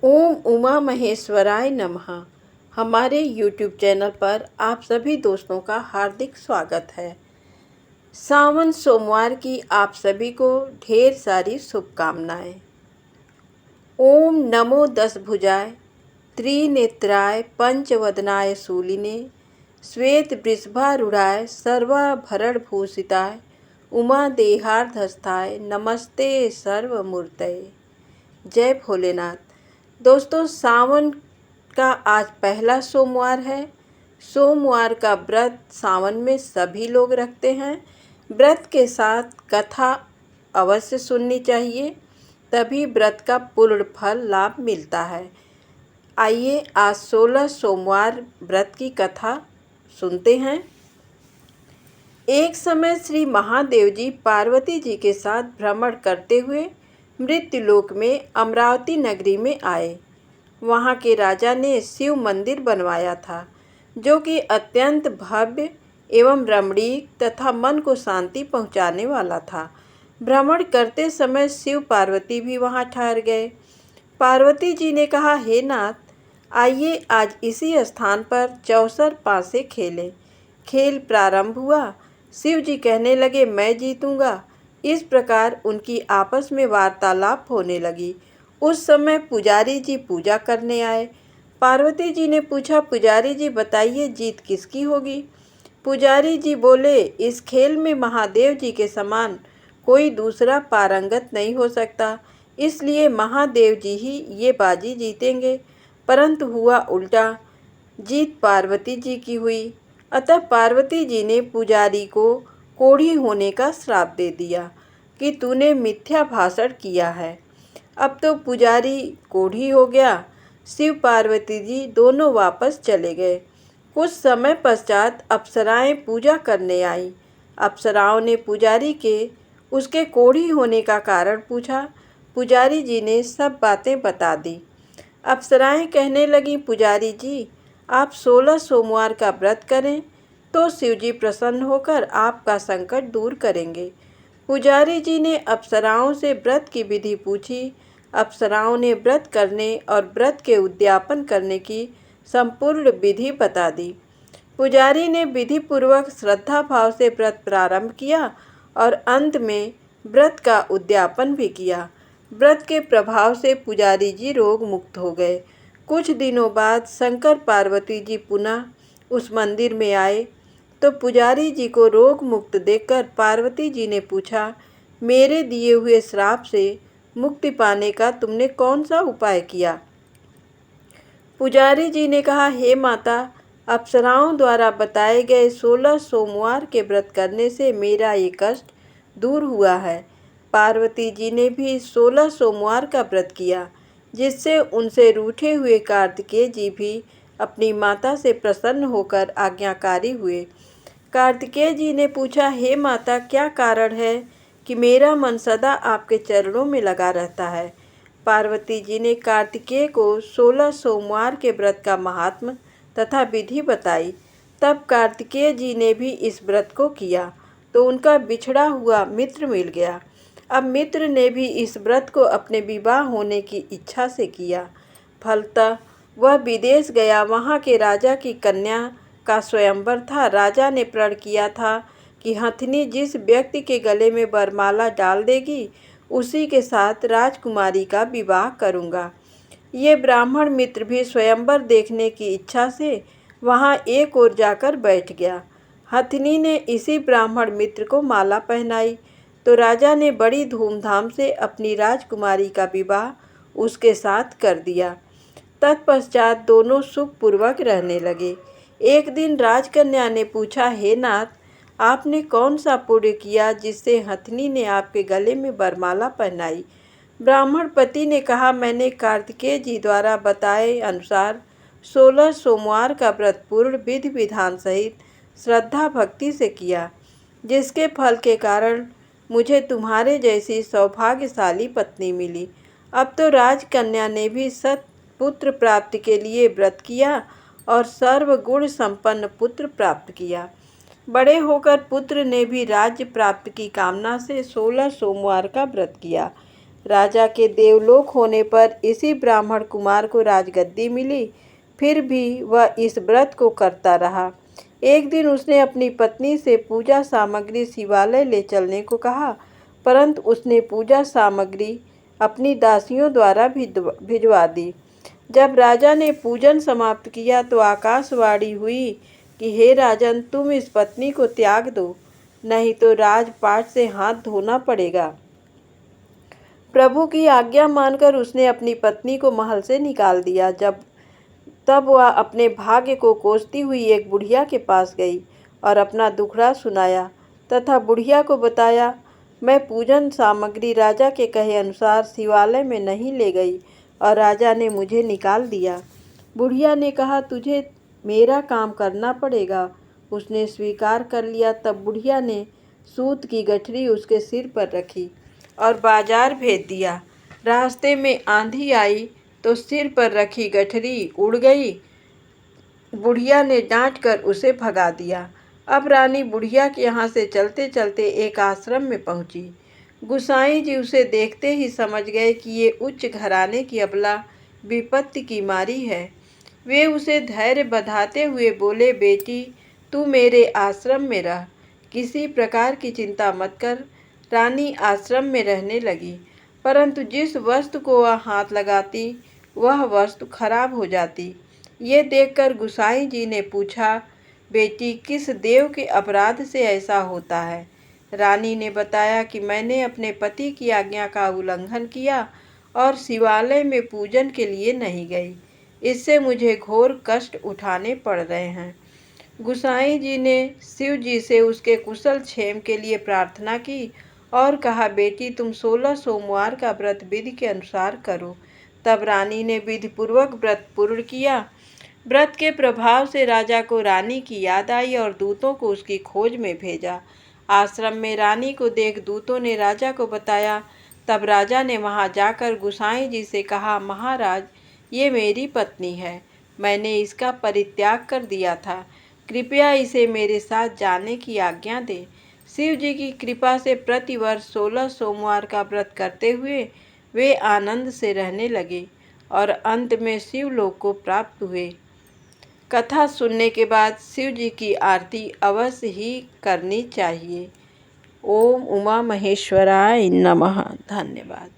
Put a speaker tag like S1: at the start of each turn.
S1: ओम उमा महेश्वराय नमः। हमारे YouTube channel पर आप सभी दोस्तों का हार्दिक स्वागत है। सावन सोमवार की आप सभी को ढेर सारी शुभकामनाएं। ओम नमो दस भुजाय त्रिनेत्राय पंचवदनाय शूलिने श्वेत वृषभारूढ़ाय सर्वाभरण भूषिताय उमा देहार्धस्थाय नमस्ते सर्वमूर्तये। जय भोलेनाथ। दोस्तों, सावन का आज पहला सोमवार है। सोमवार का व्रत सावन में सभी लोग रखते हैं। व्रत के साथ कथा अवश्य सुननी चाहिए, तभी व्रत का पूर्ण फल लाभ मिलता है। आइए आज 16 सोमवार व्रत की कथा सुनते हैं। एक समय श्री महादेव जी पार्वती जी के साथ भ्रमण करते हुए मृत्युलोक में अमरावती नगरी में आए। वहाँ के राजा ने शिव मंदिर बनवाया था, जो कि अत्यंत भव्य एवं रमणीक तथा मन को शांति पहुँचाने वाला था। भ्रमण करते समय शिव पार्वती भी वहाँ ठहर गए। पार्वती जी ने कहा, हे नाथ, आइए आज इसी स्थान पर चौसर पासे खेलें। खेल प्रारंभ हुआ। शिव जी कहने लगे, मैं जीतूंगा। इस प्रकार उनकी आपस में वार्तालाप होने लगी। उस समय पुजारी जी पूजा करने आए। पार्वती जी ने पूछा, पुजारी जी बताइए, जीत किसकी होगी? पुजारी जी बोले, इस खेल में महादेव जी के समान कोई दूसरा पारंगत नहीं हो सकता, इसलिए महादेव जी ही ये बाजी जीतेंगे। परंतु हुआ उल्टा, जीत पार्वती जी की हुई। अतः पार्वती जी ने पुजारी को कोढ़ी होने का श्राप दे दिया कि तूने मिथ्या भाषण किया है। अब तो पुजारी कोढ़ी हो गया। शिव पार्वती जी दोनों वापस चले गए। कुछ समय पश्चात अप्सराएं पूजा करने आईं। अप्सराओं ने पुजारी के उसके कोढ़ी होने का कारण पूछा। पुजारी जी ने सब बातें बता दी। अप्सराएं कहने लगीं, पुजारी जी, आप 16 सोमवार का व्रत करें तो शिवजी प्रसन्न होकर आपका संकट दूर करेंगे। पुजारी जी ने अप्सराओं से व्रत की विधि पूछी। अप्सराओं ने व्रत करने और व्रत के उद्यापन करने की संपूर्ण विधि बता दी। पुजारी ने विधि पूर्वक श्रद्धा भाव से व्रत प्रारंभ किया और अंत में व्रत का उद्यापन भी किया। व्रत के प्रभाव से पुजारी जी रोग मुक्त हो गए। कुछ दिनों बाद शंकर पार्वती जी पुनः उस मंदिर में आए तो पुजारी जी को रोग मुक्त देखकर पार्वती जी ने पूछा, मेरे दिए हुए श्राप से मुक्ति पाने का तुमने कौन सा उपाय किया? पुजारी जी ने कहा, हे माता, अप्सराओं द्वारा बताए गए 16 सोमवार के व्रत करने से मेरा ये कष्ट दूर हुआ है। पार्वती जी ने भी 16 सोमवार का व्रत किया, जिससे उनसे रूठे हुए कार्तिकेय जी भी अपनी माता से प्रसन्न होकर आज्ञाकारी हुए। कार्तिकेय जी ने पूछा, हे माता, क्या कारण है कि मेरा मन सदा आपके चरणों में लगा रहता है? पार्वती जी ने कार्तिकेय को 16 सोमवार के व्रत का महात्म्य तथा विधि बताई। तब कार्तिकेय जी ने भी इस व्रत को किया तो उनका बिछड़ा हुआ मित्र मिल गया। अब मित्र ने भी इस व्रत को अपने विवाह होने की इच्छा से किया। फलतः वह विदेश गया। वहाँ के राजा की कन्या का स्वयंवर था। राजा ने प्रण किया था कि हथिनी जिस व्यक्ति के गले में वरमाला डाल देगी, उसी के साथ राजकुमारी का विवाह करूँगा। ये ब्राह्मण मित्र भी स्वयंवर देखने की इच्छा से वहाँ एक ओर जाकर बैठ गया। हथिनी ने इसी ब्राह्मण मित्र को माला पहनाई तो राजा ने बड़ी धूमधाम से अपनी राजकुमारी का विवाह उसके साथ कर दिया। तत्पश्चात दोनों सुखपूर्वक रहने लगे। एक दिन राजकन्या ने पूछा, हे नाथ, आपने कौन सा पुण्य किया जिससे हथिनी ने आपके गले में वरमाला पहनाई? ब्राह्मण पति ने कहा, मैंने कार्तिकेय जी द्वारा बताए अनुसार 16 सोमवार का व्रत पूर्ण विधि विधान सहित श्रद्धा भक्ति से किया, जिसके फल के कारण मुझे तुम्हारे जैसी सौभाग्यशाली पत्नी मिली। अब तो राजकन्या ने भी सत्पुत्र प्राप्ति के लिए व्रत किया और सर्वगुण संपन्न पुत्र प्राप्त किया। बड़े होकर पुत्र ने भी राज्य प्राप्त की कामना से 16 सोमवार का व्रत किया। राजा के देवलोक होने पर इसी ब्राह्मण कुमार को राजगद्दी मिली, फिर भी वह इस व्रत को करता रहा। एक दिन उसने अपनी पत्नी से पूजा सामग्री शिवालय ले चलने को कहा, परंतु उसने पूजा सामग्री अपनी दासियों द्वारा भिजवा दी। जब राजा ने पूजन समाप्त किया तो आकाशवाणी हुई कि हे राजन, तुम इस पत्नी को त्याग दो, नहीं तो राजपाट से हाथ धोना पड़ेगा। प्रभु की आज्ञा मानकर उसने अपनी पत्नी को महल से निकाल दिया। तब वह अपने भाग्य को कोसती हुई एक बुढ़िया के पास गई और अपना दुखड़ा सुनाया तथा बुढ़िया को बताया, मैं पूजन सामग्री राजा के कहे अनुसार शिवालय में नहीं ले गई और राजा ने मुझे निकाल दिया। बुढ़िया ने कहा, तुझे मेरा काम करना पड़ेगा। उसने स्वीकार कर लिया। तब बुढ़िया ने सूत की गठरी उसके सिर पर रखी और बाजार भेज दिया। रास्ते में आंधी आई तो सिर पर रखी गठरी उड़ गई। बुढ़िया ने डांटकर उसे भगा दिया। अब रानी बुढ़िया के यहाँ से चलते चलते एक आश्रम में पहुंची। गुसाई जी उसे देखते ही समझ गए कि ये उच्च घराने की अबला विपत्ति की मारी है। वे उसे धैर्य बंधाते हुए बोले, बेटी, तू मेरे आश्रम में रह, किसी प्रकार की चिंता मत कर। रानी आश्रम में रहने लगी, परंतु जिस वस्तु को वह हाथ लगाती वह वस्तु खराब हो जाती। ये देखकर गुसाई जी ने पूछा, बेटी, किस देव के अपराध से ऐसा होता है? रानी ने बताया कि मैंने अपने पति की आज्ञा का उल्लंघन किया और शिवालय में पूजन के लिए नहीं गई। इससे मुझे घोर कष्ट उठाने पड़ रहे हैं। गुसाई जी ने शिव जी से उसके कुशल क्षेम के लिए प्रार्थना की और कहा, बेटी, तुम 16 सोमवार का व्रत विधि के अनुसार करो। तब रानी ने विधि पूर्वक व्रत पूर्ण किया। व्रत के प्रभाव से राजा को रानी की याद आई और दूतों को उसकी खोज में भेजा। आश्रम में रानी को देख दूतों ने राजा को बताया। तब राजा ने वहां जाकर गुसाई जी से कहा, महाराज, ये मेरी पत्नी है, मैंने इसका परित्याग कर दिया था, कृपया इसे मेरे साथ जाने की आज्ञा दें। शिव जी की कृपा से प्रतिवर्ष 16 सोमवार का व्रत करते हुए वे आनंद से रहने लगे और अंत में शिवलोक को प्राप्त हुए। कथा सुनने के बाद शिव जी की आरती अवश्य ही करनी चाहिए। ओम उमा महेश्वराय नमः। धन्यवाद।